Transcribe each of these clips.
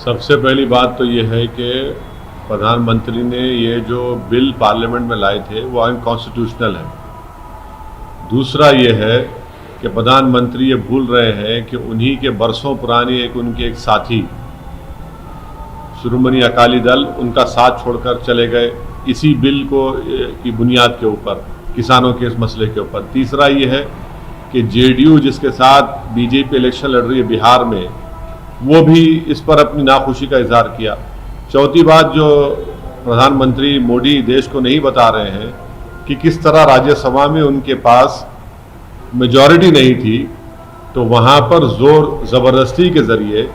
सबसे पहली बात तो ये है कि प्रधानमंत्री ने ये जो बिल पार्लियामेंट में लाए थे वो अनकॉन्स्टिट्यूशनल है। दूसरा ये है कि प्रधानमंत्री ये भूल रहे हैं कि उन्हीं के बरसों पुरानी उनके एक साथी शिरोमणि अकाली दल उनका साथ छोड़कर चले गए इसी बिल को की बुनियाद के ऊपर, किसानों के इस मसले के ऊपर। तीसरा ये है कि जेडीयू जिसके साथ बीजेपी इलेक्शन लड़ रही है बिहार में, वो भी इस पर अपनी नाखुशी का इजहार किया। चौथी बात जो प्रधानमंत्री मोदी देश को नहीं बता रहे हैं कि किस तरह राज्यसभा में उनके पास मेजॉरिटी नहीं थी, तो वहाँ पर जोर ज़बरदस्ती के ज़रिए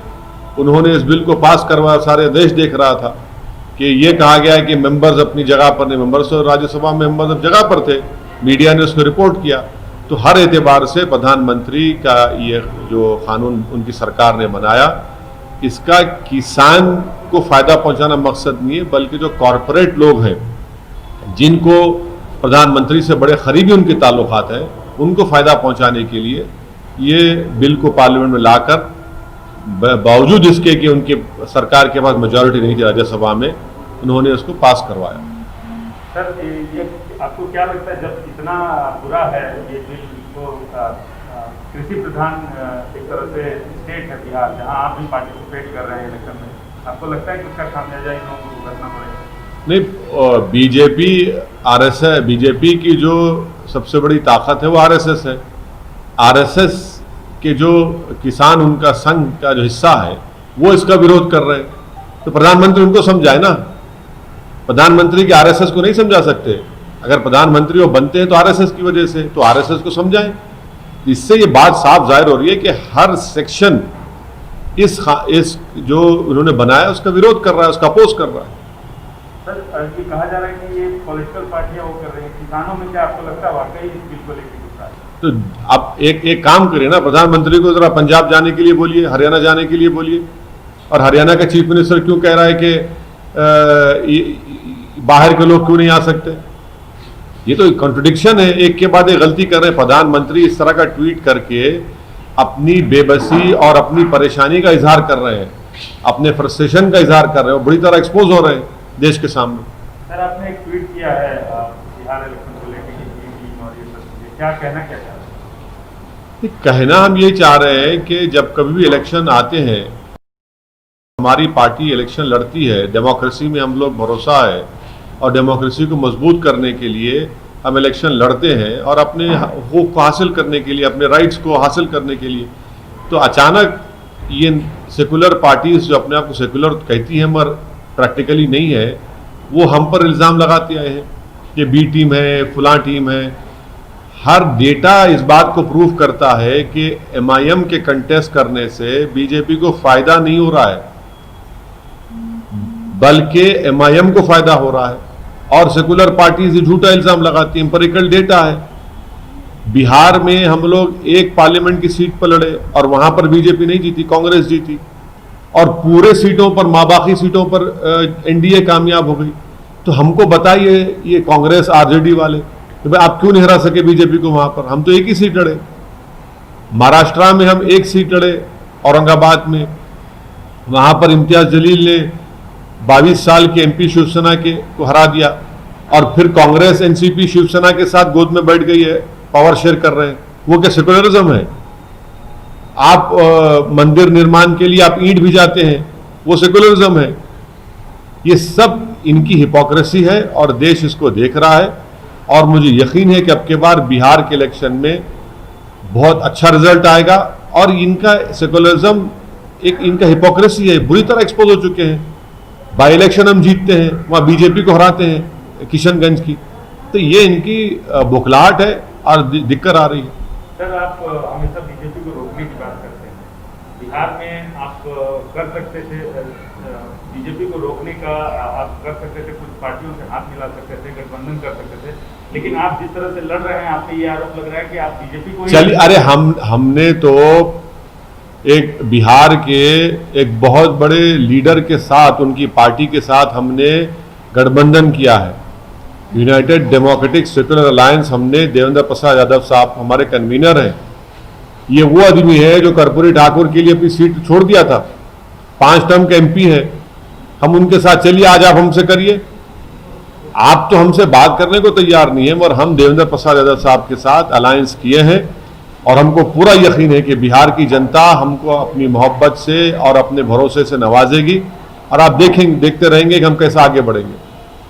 उन्होंने इस बिल को पास करवाया। सारे देश देख रहा था कि ये कहा गया है कि मेंबर्स अपनी जगह पर नहीं, मेंबर्स तो राज्यसभा में मेंबर्स अब जगह पर थे, मीडिया ने उसको रिपोर्ट किया। तो हर एतबार से प्रधानमंत्री का ये जो कानून उनकी सरकार ने बनाया, इसका किसान को फ़ायदा पहुंचाना मकसद नहीं है, बल्कि जो कॉरपोरेट लोग हैं जिनको प्रधानमंत्री से बड़े करीबी उनके ताल्लुकात हैं, उनको फ़ायदा पहुंचाने के लिए ये बिल को पार्लियामेंट में लाकर, बावजूद इसके कि उनके सरकार के पास मेजॉरिटी नहीं थी राज्यसभा में, उन्होंने उसको पास करवाया। सर, ये आपको क्या लगता है जब इतना बुरा है ये बिल, तो कृषि प्रधान एक तरह से स्टेट है बिहार, जहां आप भी पार्टिसिपेट कर रहे हैं इलेक्शन में, आपको लगता है कि उसका खामियाजा इन लोगों को भुगतना पड़ेगा? नहीं, बीजेपी आरएसएस, बीजेपी की जो सबसे बड़ी ताकत है वो आरएसएस है। आरएसएस के जो किसान उनका संघ का जो हिस्सा है वो इसका विरोध कर रहे हैं, तो प्रधानमंत्री उनको समझाए ना। प्रधानमंत्री के आरएसएस को नहीं समझा सकते। अगर प्रधानमंत्री वो बनते हैं तो आरएसएस की वजह से, तो आरएसएस को समझाएं। इससे ये बात साफ जाहिर हो रही है कि हर सेक्शन इस जो उन्होंने बनाया उसका विरोध कर रहा है, उसका अपोज कर रहा है। सर, ये कहा जा रहा है कि ये पॉलिटिकल पार्टियां वो कर रही हैं किसानों में, क्या आपको लगता है वाकई इस बिल को लेकर गुस्सा है? तो आप एक काम करिए ना, प्रधानमंत्री को जरा पंजाब जाने के लिए बोलिए, हरियाणा जाने के लिए बोलिए। और हरियाणा का चीफ मिनिस्टर क्यों कह रहा है कि बाहर के लोग क्यों नहीं आ सकते? ये तो कॉन्ट्रडिक्शन है, एक के बाद एक गलती कर रहे हैं। प्रधानमंत्री इस तरह का ट्वीट करके अपनी बेबसी और अपनी परेशानी का इजहार कर रहे हैं, अपने फ्रस्ट्रेशन का इजहार कर रहे हैं, बड़ी तरह एक्सपोज हो रहे हैं देश के सामने। सर, आपने एक ट्वीट किया है बिहार इलेक्शन को लेकर, क्या कहना क्या चाह रहे हैं? कहना हम ये चाह रहे हैं कि जब कभी भी इलेक्शन आते हैं, हमारी पार्टी इलेक्शन लड़ती है, डेमोक्रेसी में हम लोग भरोसा है और डेमोक्रेसी को मजबूत करने के लिए हम इलेक्शन लड़ते हैं और अपने हकूक़ को हासिल करने के लिए, अपने राइट्स को हासिल करने के लिए। तो अचानक ये सेकुलर पार्टीज जो अपने आप को सेकुलर कहती हैं मगर प्रैक्टिकली नहीं है, वो हम पर इल्ज़ाम लगाते आए हैं कि बी टीम है, फलां टीम है। हर डेटा इस बात को प्रूव करता है कि एमआईएम के कंटेस्ट करने से बीजेपी को फ़ायदा नहीं हो रहा है, बल्कि एमआईएम को फ़ायदा हो रहा है। और सेकुलर पार्टीज झूठा इल्ज़ाम लगाती हैं, एम्पिरिकल डेटा है। बिहार में हम लोग एक पार्लियामेंट की सीट पर लड़े और वहां पर बीजेपी नहीं जीती, कांग्रेस जीती, और पूरे सीटों पर, बाकी सीटों पर एनडीए कामयाब हो गई। तो हमको बताइए ये कांग्रेस आरजेडी वाले, तो भाई आप क्यों नहीं हरा सके बीजेपी को वहां पर? हम तो एक ही सीट लड़े। महाराष्ट्र में हम एक सीट लड़े, औरंगाबाद में, वहां पर इम्तियाज जलील ने 22 साल के एमपी शिवसेना के को हरा दिया, और फिर कांग्रेस एनसीपी शिवसेना के साथ गोद में बैठ गई है, पावर शेयर कर रहे हैं। वो क्या सेकुलरिज्म है? आप मंदिर निर्माण के लिए आप ईंट भिजाते हैं, वो सेकुलरिज्म है? ये सब इनकी हिपोक्रेसी है और देश इसको देख रहा है। और मुझे यकीन है कि अब के बार बिहार के इलेक्शन में बहुत अच्छा रिजल्ट आएगा। और इनका सेकुलरिज्म, एक इनका हिपोक्रेसी है, बुरी तरह एक्सपोज हो चुके हैं। बाई इलेक्शन हम जीतते हैं, वहाँ बीजेपी को हराते हैं किशनगंज की, तो ये इनकी बौखलाहट है और दिक्कत आ रही है। सर, आप हमेशा बीजेपी को रोकने की बात करते हैं, बिहार में आप कर सकते थे, बीजेपी को रोकने का आप कर सकते थे, कुछ पार्टियों से हाथ मिला सकते थे, गठबंधन कर सकते थे, लेकिन आप जिस तरह से लड़ रहे हैं, आप पे ये आरोप लग रहा है कि आप बीजेपी को चलिए, अरे हमने तो एक बिहार के एक बहुत बड़े लीडर के साथ, उनकी पार्टी के साथ हमने गठबंधन किया है, यूनाइटेड डेमोक्रेटिक सेक्युलर अलायंस। हमने देवेंद्र प्रसाद यादव साहब हमारे कन्वीनर हैं। ये वो आदमी है जो कर्पूरी ठाकुर के लिए अपनी सीट छोड़ दिया था, 5 टर्म के एमपी हैं, हम उनके साथ चलिए आज आप हमसे करिए। आप तो हमसे बात करने को तैयार नहीं है, और हम देवेंद्र प्रसाद यादव साहब के साथ अलायंस किए हैं और हमको पूरा यकीन है कि बिहार की जनता हमको अपनी मोहब्बत से और अपने भरोसे से नवाजेगी, और आप देखते रहेंगे कि हम कैसे आगे बढ़ेंगे।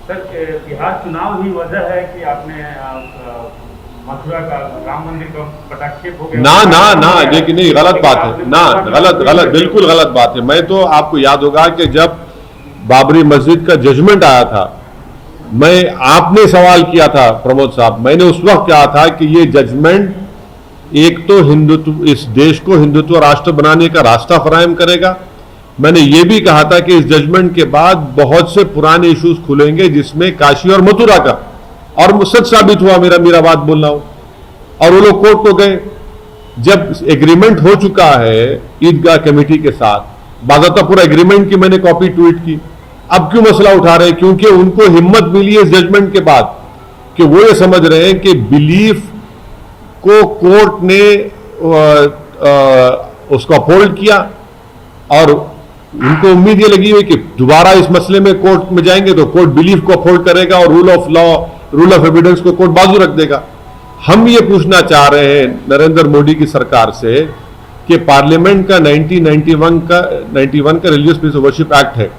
सर, बिहार चुनाव ही वजह है कि आपने मथुरा का राम मंदिर का पटाक्षेप हो गया? ना लेकिन नहीं, गलत बात है ना, गलत बिल्कुल गलत बात है। मैं तो, आपको याद होगा कि जब बाबरी मस्जिद का जजमेंट आया था, आपने सवाल किया था प्रमोद साहब, मैंने उस वक्त कहा था कि ये जजमेंट एक तो हिंदुत्व, इस देश को हिंदुत्व राष्ट्र बनाने का रास्ता फराहम करेगा। मैंने ये भी कहा था कि इस जजमेंट के बाद बहुत से पुराने इश्यूज खुलेंगे, जिसमें काशी और मथुरा का, और सच साबित हुआ मेरा बात बोलना हो, और वो लोग कोर्ट को गए। जब एग्रीमेंट हो चुका है ईदगाह कमेटी के साथ, बाकायदा पूरा एग्रीमेंट की मैंने कॉपी ट्वीट की, अब क्यों मसला उठा रहे हैं? क्योंकि उनको हिम्मत मिली है इस जजमेंट के बाद कि वो ये समझ रहे हैं कि बिलीफ को कोर्ट ने उसको अपहोल्ड किया, और उनको उम्मीद ये लगी हुई कि दोबारा इस मसले में कोर्ट में जाएंगे तो कोर्ट बिलीफ को अपहोल्ड करेगा और rule of law, rule of evidence को कोर्ट बाजू रख देगा। हम ये पूछना चाह रहे हैं नरेंद्र मोदी की सरकार से कि पार्लियामेंट का 1991 का religious place of worship act है,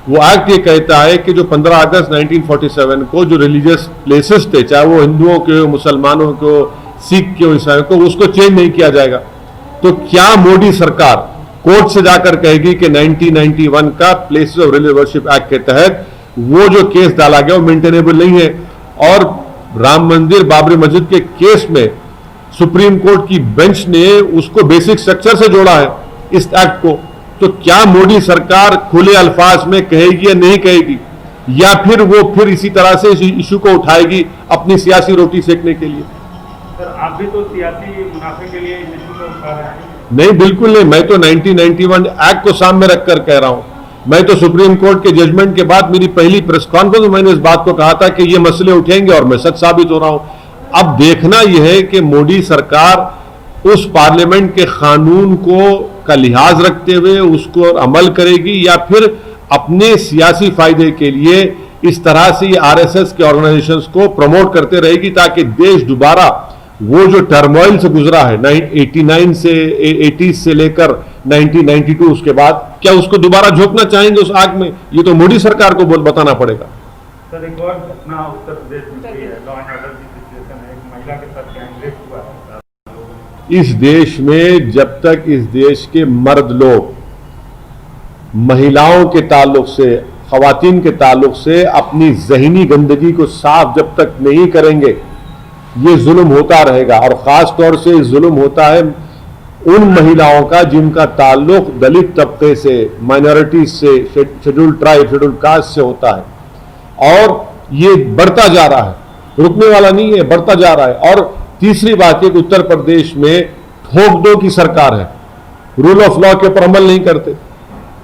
वो एक्ट ये कहता है कि जो 15 अगस्त 1947 को जो रिलीजियस प्लेसेस थे, चाहे वो हिंदुओं के हो, मुसलमानों को, सिख के हो, ईसाइयों को, उसको चेंज नहीं किया जाएगा। तो क्या मोदी सरकार कोर्ट से जाकर कहेगी कि 1991 का places of religious worship act के तहत वो जो केस डाला गया वो मेंटेनेबल नहीं है? और राम मंदिर बाबरी मस्जिद के केस में सुप्रीम कोर्ट की बेंच ने उसको बेसिक स्ट्रक्चर से जोड़ा है इस एक्ट को। तो क्या मोदी सरकार खुले अल्फाज में कहेगी या नहीं कहेगी, या फिर वो इसी तरह से इस इशू को उठाएगी अपनी सियासी रोटी सेकने के लिए? सर, आप भी तो सियासी मुनाफे के लिए इस इशू को उठा रहे हैं। नहीं, बिल्कुल नहीं। मैं तो 1991 एक्ट को सामने रखकर कह रहा हूं। मैं तो सुप्रीम कोर्ट के जजमेंट के बाद मेरी पहली प्रेस कॉन्फ्रेंस में मैंने इस बात को कहा था कि ये मसले उठेंगे, और मैं सच साबित हो रहा हूं। अब देखना यह है कि मोदी सरकार उस पार्लियामेंट के कानून का लिहाज रखते हुए उसको अमल करेगी, या फिर अपने सियासी फायदे के लिए इस तरह से ये आरएसएस के ऑर्गेनाइजेशंस को प्रमोट करते रहेगी, ताकि देश दोबारा वो जो टर्मोइल से गुजरा है 89 से 80 से लेकर 1992 उसके बाद, क्या उसको दोबारा झोंकना चाहेंगे उस आग में? ये तो मोदी सरकार को बताना पड़ेगा। सर, एक और घटना उत्तर प्रदेश में हुई है, लॉ एंड ऑर्डर की सिचुएशन है, एक महिला के साथ गैंगरेप हुआ है। इस देश में जब तक इस देश के मर्द लोग महिलाओं के ताल्लुक से, खवातीन के ताल्लुक से अपनी ज़हनी गंदगी को साफ जब तक नहीं करेंगे, ये जुल्म होता रहेगा। और खास तौर से जुल्म होता है उन महिलाओं का जिनका ताल्लुक दलित तबके से, माइनॉरिटीज से, शेड्यूल्ड ट्राइब, शेड्यूल्ड कास्ट से होता है, और ये बढ़ता जा रहा है, रुकने वाला नहीं है, बढ़ता जा रहा है। और तीसरी बात है कि उत्तर प्रदेश में ठोक दो की सरकार है, रूल ऑफ लॉ के ऊपर अमल नहीं करते।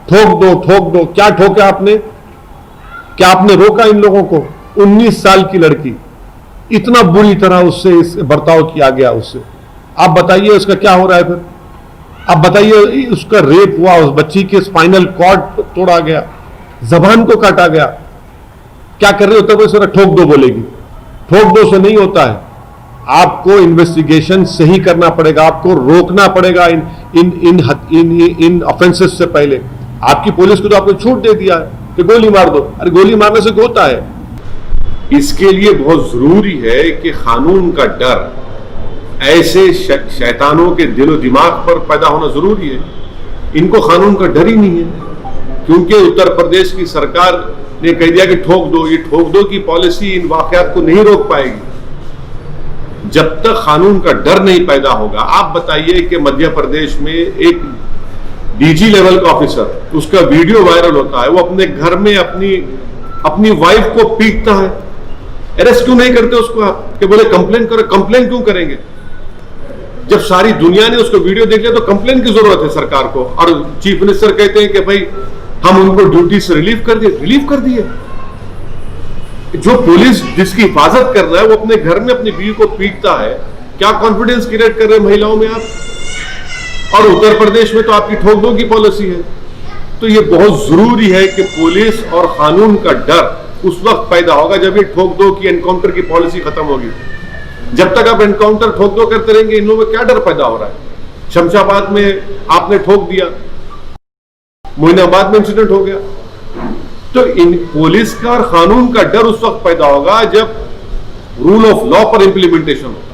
ठोक दो, क्या ठोका आपने? क्या आपने रोका इन लोगों को? 19 साल की लड़की, इतना बुरी तरह उससे बर्ताव किया गया उससे। आप बताइए उसका क्या हो रहा है फिर? आप बताइए, उसका रेप हुआ, उस बच्ची के स्पाइनल कॉर्ड तोड़ा गया, जबान को काटा गया। क्या कर रहे हो? तब सर ठोक दो बोलेगी। ठोक दो से नहीं होता है, आपको इन्वेस्टिगेशन सही करना पड़ेगा, आपको रोकना पड़ेगा इन ऑफेंसेस से पहले। आपकी पुलिस को तो आपने छूट दे दिया है कि गोली मार दो। अरे गोली मारने से क्या होता है? इसके लिए बहुत जरूरी है कि कानून का डर ऐसे शैतानों के दिलो दिमाग पर पैदा होना जरूरी है। इनको कानून का डर ही नहीं है, क्योंकि उत्तर प्रदेश की सरकार ने कह दिया कि ठोक दो। ये ठोक दो की पॉलिसी इन वाकयात को नहीं रोक पाएगी जब तक कानून का डर नहीं पैदा होगा। आप बताइए कि मध्य प्रदेश में एक डीजी लेवल का ऑफिसर, उसका वीडियो वायरल होता है, वो अपने घर में अपनी वाइफ को पीटता है। अरेस्ट क्यों नहीं करते उसको? आप कि बोले कंप्लेन करो। कंप्लेन क्यों करेंगे? जब सारी दुनिया ने उसको वीडियो देख लिया तो कंप्लेन की जरूरत है सरकार को। और चीफ मिनिस्टर कहते हैं कि भाई हम उनको ड्यूटी से रिलीव कर दिए। जो पुलिस जिसकी हिफाजत कर रहा है वो अपने घर में अपनी बीवी को पीटता है, क्या कॉन्फिडेंस क्रिएट कर रहे हैं महिलाओं में आप? और उत्तर प्रदेश में तो आपकी ठोक दो की पॉलिसी है। तो ये बहुत जरूरी है कि पुलिस और कानून का डर उस वक्त पैदा होगा जब ये ठोक दो की एनकाउंटर की पॉलिसी खत्म होगी। जब तक आप एनकाउंटर ठोक दो करते रहेंगे, इन लोगों में क्या डर पैदा हो रहा है। शमशाबाद में आपने ठोक दिया, मोइनाबाद में इंसिडेंट हो गया, तो इन पुलिस का और कानून का डर उस वक्त पैदा होगा जब रूल ऑफ लॉ पर इंप्लीमेंटेशन हो।